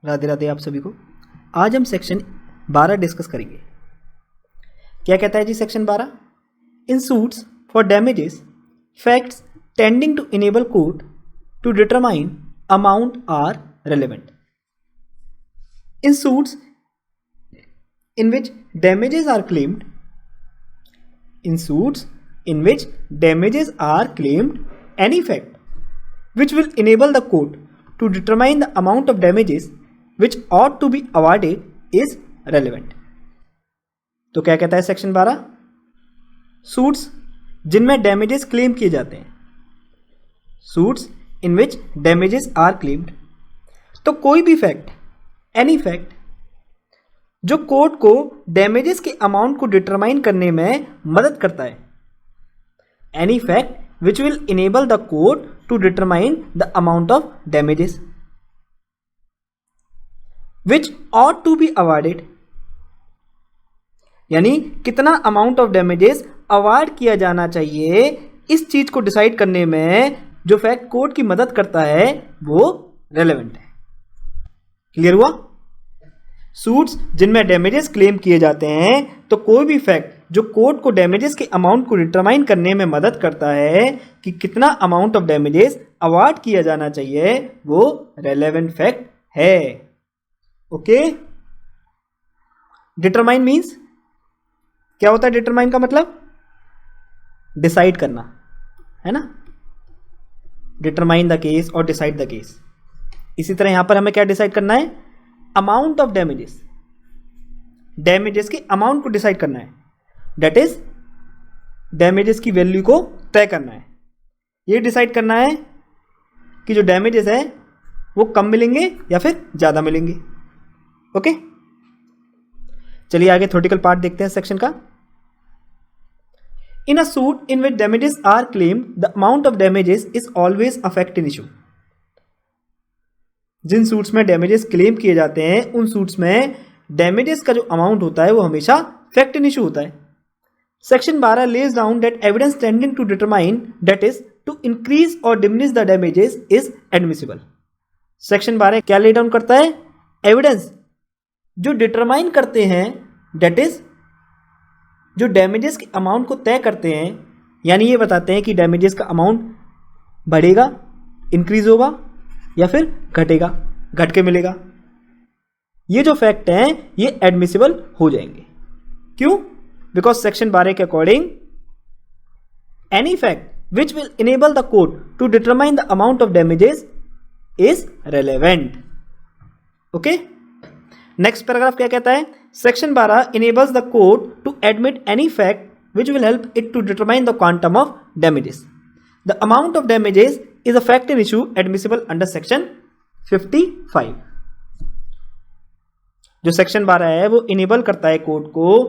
राधे राधे आप सभी को। आज हम सेक्शन 12 डिस्कस करेंगे। क्या कहता है जी section 12? In suits for damages facts tending to enable court to determine amount are relevant. In suits in which damages are claimed, in suits in which damages are claimed, any fact which will enable the court to determine the amount of damages which ought to be awarded is relevant. तो क्या कहता है section 12? Suits जिनमें damages claim किए जाते हैं, suits in which damages are claimed, तो कोई भी फैक्ट, एनी फैक्ट जो कोर्ट को डैमेजेस के अमाउंट को डिटरमाइन करने में मदद करता है, any fact which will enable the court to determine the amount of damages which ought to be awarded, यानी कितना अमाउंट ऑफ डैमेजेस अवार्ड किया जाना चाहिए, इस चीज को डिसाइड करने में जो फैक्ट कोर्ट की मदद करता है वो रेलेवेंट है। क्लियर हुआ? सूट्स जिनमें डैमेजेस क्लेम किए जाते हैं, तो कोई भी फैक्ट जो कोर्ट को डैमेजेस के अमाउंट को डिटरमाइन करने में मदद करता है कि कितना अमाउंट ऑफ डैमेजेस अवार्ड किया जाना चाहिए, वो रेलेवेंट फैक्ट है। ओके, डिटरमाइन मींस क्या होता है? डिटरमाइन का मतलब डिसाइड करना है ना, डिटरमाइन द केस और डिसाइड द केस। इसी तरह यहां पर हमें क्या डिसाइड करना है? अमाउंट ऑफ डैमेजेस, डैमेजेस के अमाउंट को डिसाइड करना है, दैट इज डैमेजेस की वैल्यू को तय करना है। ये डिसाइड करना है कि जो डैमेजेस है वो कम मिलेंगे या फिर ज्यादा मिलेंगे। ओके, चलिए आगे थ्योरेटिकल पार्ट देखते हैं सेक्शन का। In a suit in which damages are claimed, the amount of damages is always a fact in issue. जिन सूट्स में डैमेजेस क्लेम किए जाते हैं, उन सूट्स में डैमेजेस का जो अमाउंट होता है वो हमेशा फैक्ट इन इशू होता है। Section 12 lays down that evidence tending to determine, that is to increase or diminish the damages, is admissible. Section 12 क्या ले डाउन करता है? एविडेंस जो डिटरमाइन करते हैं, दैट इज जो डैमेजेस के अमाउंट को तय करते हैं, यानी ये बताते हैं कि डैमेजेस का अमाउंट बढ़ेगा, इंक्रीज होगा या फिर घटेगा, घट के मिलेगा। ये जो फैक्ट हैं ये एडमिसिबल हो जाएंगे। क्यों? बिकॉज सेक्शन 12 के according any fact which will enable the court to determine the amount of damages is relevant. Okay, next paragraph क्या कहता है? Section 12 enables the court to admit any fact which will help it to determine the quantum of damages. The amount of damages is a fact in issue admissible under section 55। जो section 12 है वो enable करता है court को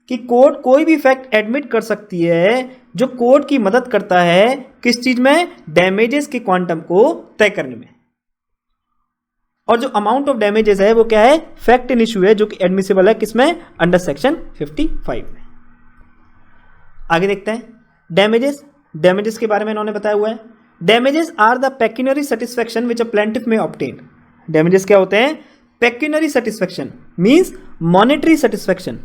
कि court कोई भी fact admit कर सकती है जो कोर्ट की मदद करता है किस चीज में? डैमेजेस के क्वांटम को तय करने में। और जो अमाउंट ऑफ डैमेजेस है वो क्या है? फैक्ट इन इशू है, जो कि एडमिसिबल है किसमें? अंडर सेक्शन 55 में। आगे देखते हैं डैमेजेस। डैमेजेस के बारे में इन्होंने बताया हुआ है, damages are the pecuniary satisfaction which a plaintiff may obtain. Damages क्या होते हैं? Pecuniary satisfaction means monetary satisfaction,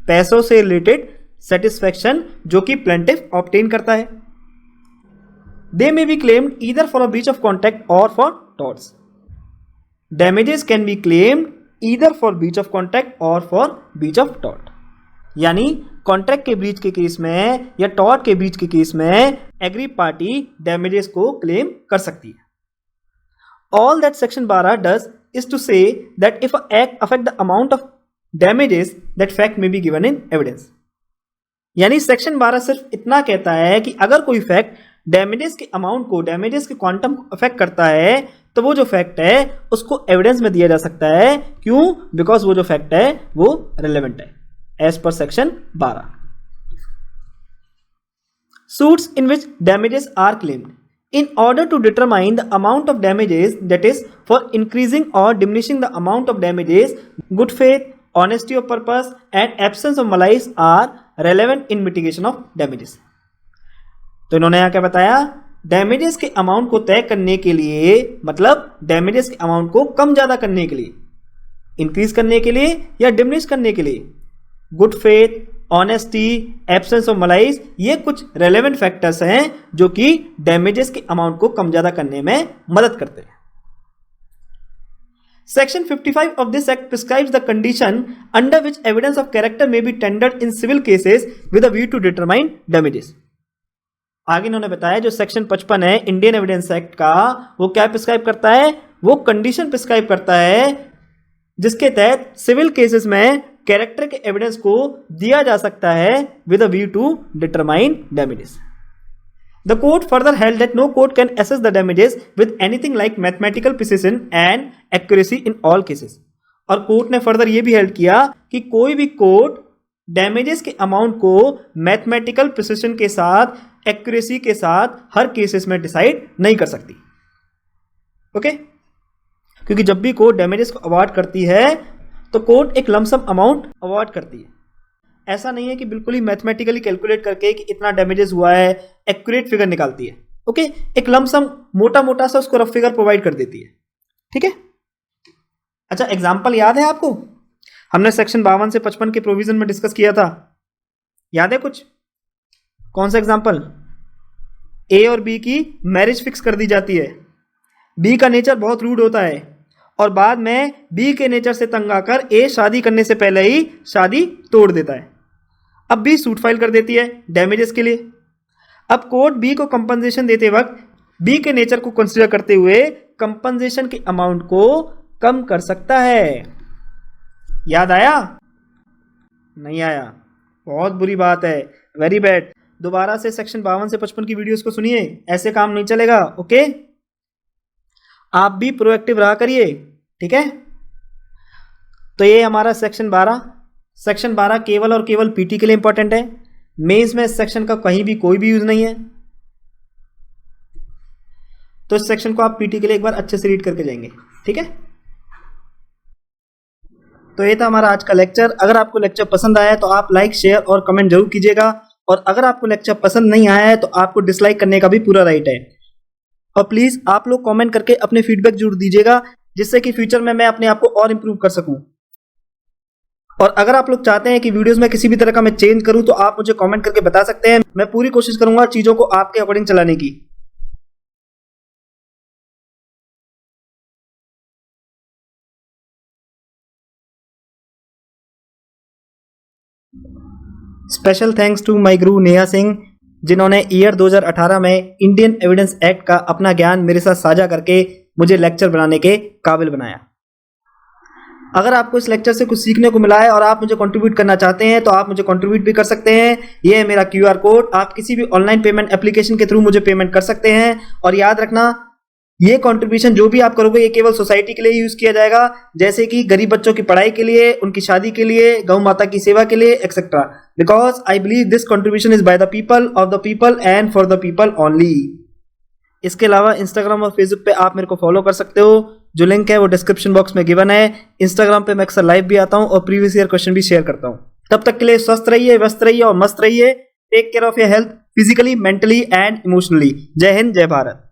पैसों से रिलेटेड सेटिस्फैक्शन जो कि प्लेंटिफ ऑब्टेन करता है। They may be claimed either for a breach of contract or for torts. Damages can be claimed either for breach of contract or for breach of tort, यानी contract के breach के case में या tort के breach के case में aggrieved party damages को claim कर सकती है। All that section 12 does is to say that if a act affect the amount of damages, that fact may be given in evidence. यानी सेक्शन 12 सिर्फ इतना कहता है कि अगर कोई फैक्ट डैमेजेस के अमाउंट को, डैमेजेस के क्वांटम को अफेक्ट करता है, तो वो जो फैक्ट है उसको एविडेंस में दिया जा सकता है। क्यों? बिकॉज वो जो फैक्ट है वो रेलेवेंट है as per section 12। Suits in which damages are claimed in order to determine the amount of damages, that is for increasing or diminishing the amount of damages, good faith, honesty of purpose and absence of malice are relevant in mitigation of damages। तो इन्होंने यहां क्या बताया damages के amount को तय करने के लिए, मतलब डैमेजेस के अमाउंट को कम ज़्यादा करने के लिए, इंक्रीज करने के लिए या डिमिनिश करने के लिए, good faith, honesty, absence of malice, ये कुछ रेलेवेंट फैक्टर्स हैं जो कि डैमेजेस के अमाउंट को कम ज़्यादा करने में मदद करते हैं। Section 55 of this act prescribes the condition under which evidence of character may be tendered in civil cases with a view to determine damages. आगे इन्होंने बताया जो सेक्शन 55 है इंडियन एविडेंस एक्ट का, वो क्या प्रिस्क्राइब करता है, वो कंडीशन प्रिस्क्राइब करता है जिसके तहत सिविल केसेस में कैरेक्टर के एविडेंस को दिया जा सकता है with a view to determine damages. The court further held that no court can assess the damages with anything like mathematical precision and accuracy in all cases. और court ने further ये भी हेल्ड किया कि कोई भी कोर्ट डैमेजेस के amount को मैथमेटिकल प्रिसिशन के साथ, एक्यूरेसी के साथ हर केसेस में डिसाइड नहीं कर सकती। ओके क्योंकि जब भी कोर्ट डैमेजेस को अवार्ड करती है तो कोर्ट एक लमसम अमाउंट अवार्ड करती है। ऐसा नहीं है कि बिल्कुल ही मैथमेटिकली कैलकुलेट करके कि इतना डैमेजेस हुआ है एक्यूरेट फिगर निकालती है। ओके एक लमसम मोटा मोटा सा उसको रफ फिगर प्रोवाइड कर देती है। ठीक है, अच्छा एग्जांपल याद है आपको, हमने सेक्शन 52 से 55 के प्रोविजन में डिस्कस किया था, याद है कुछ? कौन सा एग्जांपल? ए और बी की मैरिज फिक्स कर दी जाती है, बी का नेचर बहुत रूड होता है और बाद में बी के नेचर से तंग आकर ए शादी करने से पहले ही शादी तोड़ देता है। अब बी सूट फाइल कर देती है डैमेजेस के लिए। अब कोर्ट बी को कंपनसेशन देते वक्त बी के नेचर को कंसीडर करते हुए कंपनसेशन के अमाउंट को कम कर सकता है। याद आया? नहीं आया? बहुत बुरी बात है, वेरी बैड। दोबारा से सेक्शन 52 से 55 की वीडियोस को सुनिए, ऐसे काम नहीं चलेगा। ओके आप भी प्रोएक्टिव रहा करिए, ठीक है। तो ये हमारा सेक्शन 12 केवल और केवल पीटी के लिए इंपॉर्टेंट है। मेंस में इस सेक्शन का कहीं भी कोई भी यूज नहीं है, तो इस सेक्शन को आप पीटी के लिए एक बार अच्छे से रीड करके जाएंगे, ठीक है। तो ये था हमारा आज का लेक्चर। अगर आपको लेक्चर पसंद आया है तो आप लाइक, शेयर और कमेंट जरूर कीजिएगा, और अगर आपको लेक्चर पसंद नहीं आया है तो आपको डिसलाइक करने का भी पूरा राइट है। और प्लीज आप लोग कमेंट करके अपने फीडबैक जरूर दीजिएगा, जिससे कि फ्यूचर में मैं अपने आप को और इंप्रूव कर सकूं। और अगर आप लोग चाहते हैं कि वीडियोस में किसी भी तरह का मैं चेंज करूं तो आप मुझे कमेंट करके बता सकते हैं। मैं पूरी कोशिश करूंगा चीजों को आपके अकॉर्डिंग चलाने की। स्पेशल थैंक्स टू माय गुरु नेहा सिंह, जिन्होंने ईयर 2018 में इंडियन एविडेंस एक्ट का अपना ज्ञान मेरे साथ साझा करके मुझे लेक्चर बनाने के काबिल बनाया। अगर आपको इस लेक्चर से कुछ सीखने को मिला है और आप मुझे कंट्रीब्यूट करना चाहते हैं तो आप मुझे कंट्रीब्यूट भी कर सकते हैं। ये है मेरा QR कोड, आप किसी भी ऑनलाइन पेमेंट एप्लीकेशन के थ्रू मुझे पेमेंट कर सकते हैं। और याद रखना, ये कंट्रीब्यूशन जो भी आप करोगे ये केवल सोसाइटी के लिए यूज किया जाएगा, जैसे कि गरीब बच्चों की पढ़ाई के लिए, उनकी शादी के लिए, गौ माता की सेवा के लिए etcetera, because I believe this contribution is by the people, of the people and for the people only. इसके अलावा इंस्टाग्राम और फेसबुक पे आप मेरे को फॉलो कर सकते हो, जो लिंक है वो डिस्क्रिप्शन बॉक्स में गिवन है। इंस्टाग्राम पे मैं अक्सर लाइव भी आता हूँ और प्रीवियस ईयर क्वेश्चन भी शेयर करता हूँ। तब तक के लिए स्वस्थ रहिए, व्यस्त रहिए और मस्त रहिए। Take care of your health physically, mentally and emotionally. जय हिंद, जय भारत।